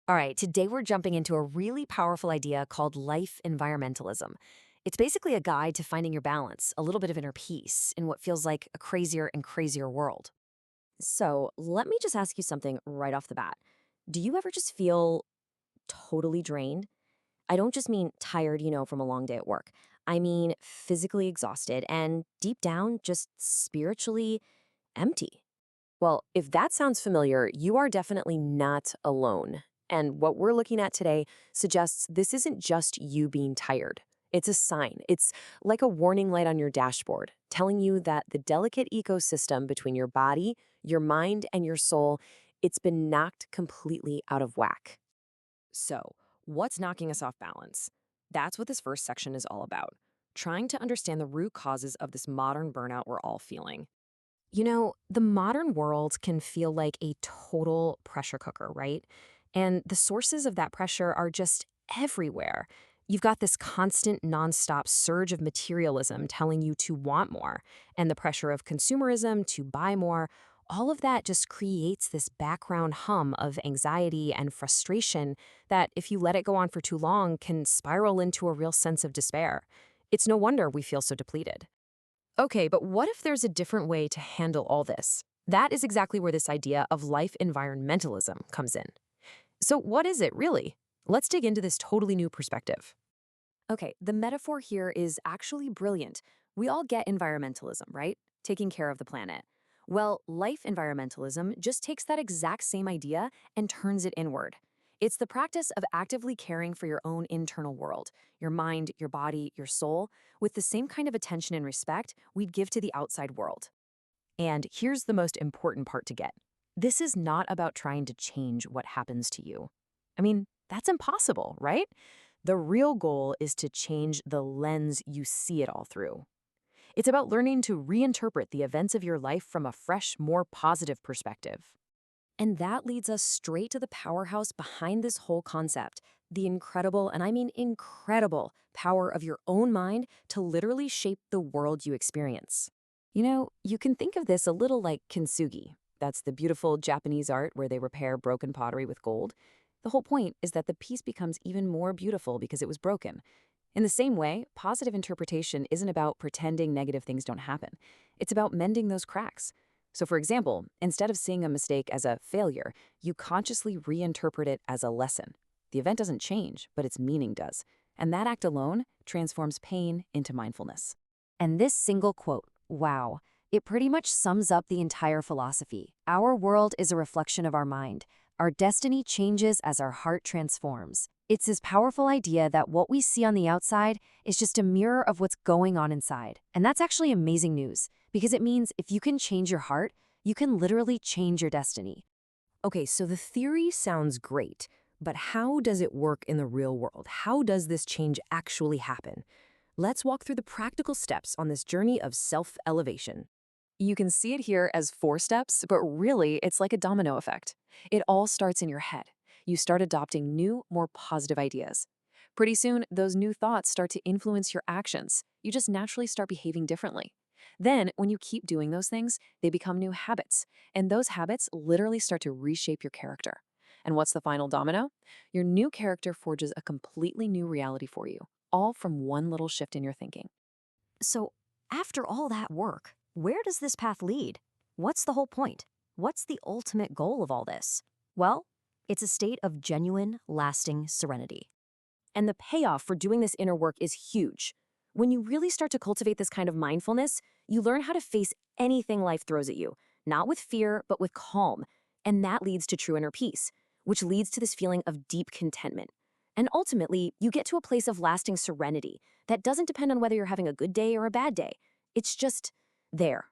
All right, today we're jumping into a really powerful idea called life environmentalism. It's basically a guide to finding your balance, a little bit of inner peace in what feels like a crazier and crazier world. So, let me just ask you something right off the bat. Do you ever just feel totally drained? I don't just mean tired, from a long day at work. I mean physically exhausted and deep down, just spiritually empty. Well, if that sounds familiar, you are definitely not alone. And what we're looking at today suggests this isn't just you being tired. It's a sign. It's like a warning light on your dashboard, telling you that the delicate ecosystem between your body, your mind, and your soul, it's been knocked completely out of whack. So, what's knocking us off balance? That's what this first section is all about. Trying to understand the root causes of this modern burnout we're all feeling. The modern world can feel like a total pressure cooker, right? And the sources of that pressure are just everywhere. You've got this constant, nonstop surge of materialism telling you to want more, and the pressure of consumerism to buy more. All of that just creates this background hum of anxiety and frustration that, if you let it go on for too long, can spiral into a real sense of despair. It's no wonder we feel so depleted. Okay, but what if there's a different way to handle all this? That is exactly where this idea of life environmentalism comes in. So, what is it really? Let's dig into this totally new perspective. Okay, the metaphor here is actually brilliant. We all get environmentalism, right? Taking care of the planet. Well, life environmentalism just takes that exact same idea and turns it inward. It's the practice of actively caring for your own internal world, your mind, your body, your soul, with the same kind of attention and respect we'd give to the outside world. And here's the most important part to get. This is not about trying to change what happens to you. I mean, that's impossible, right? The real goal is to change the lens you see it all through. It's about learning to reinterpret the events of your life from a fresh, more positive perspective. And that leads us straight to the powerhouse behind this whole concept, the incredible, and I mean incredible, power of your own mind to literally shape the world you experience. You can think of this a little like kintsugi. That's the beautiful Japanese art where they repair broken pottery with gold. The whole point is that the piece becomes even more beautiful because it was broken. In the same way, positive interpretation isn't about pretending negative things don't happen. It's about mending those cracks. So, for example, instead of seeing a mistake as a failure, you consciously reinterpret it as a lesson. The event doesn't change, but its meaning does. And that act alone transforms pain into mindfulness. And this single quote, wow, it pretty much sums up the entire philosophy. Our world is a reflection of our mind. Our destiny changes as our heart transforms. It's this powerful idea that what we see on the outside is just a mirror of what's going on inside. And that's actually amazing news, because it means if you can change your heart, you can literally change your destiny. Okay, so the theory sounds great, but how does it work in the real world? How does this change actually happen? Let's walk through the practical steps on this journey of self-elevation. You can see it here as 4 steps, but really it's like a domino effect. It all starts in your head. You start adopting new, more positive ideas. Pretty soon, those new thoughts start to influence your actions. You just naturally start behaving differently. Then, when you keep doing those things, they become new habits. And those habits literally start to reshape your character. And what's the final domino? Your new character forges a completely new reality for you, all from one little shift in your thinking. So, after all that work, where does this path lead? What's the whole point? What's the ultimate goal of all this? Well, it's a state of genuine, lasting serenity. And the payoff for doing this inner work is huge. When you really start to cultivate this kind of mindfulness, you learn how to face anything life throws at you, not with fear, but with calm. And that leads to true inner peace, which leads to this feeling of deep contentment. And ultimately, you get to a place of lasting serenity that doesn't depend on whether you're having a good day or a bad day. It's just there.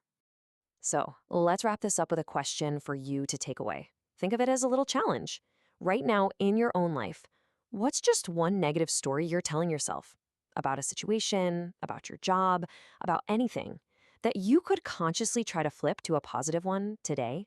So let's wrap this up with a question for you to take away. Think of it as a little challenge. Right now, in your own life, what's just one negative story you're telling yourself about a situation, about your job, about anything that you could consciously try to flip to a positive one today?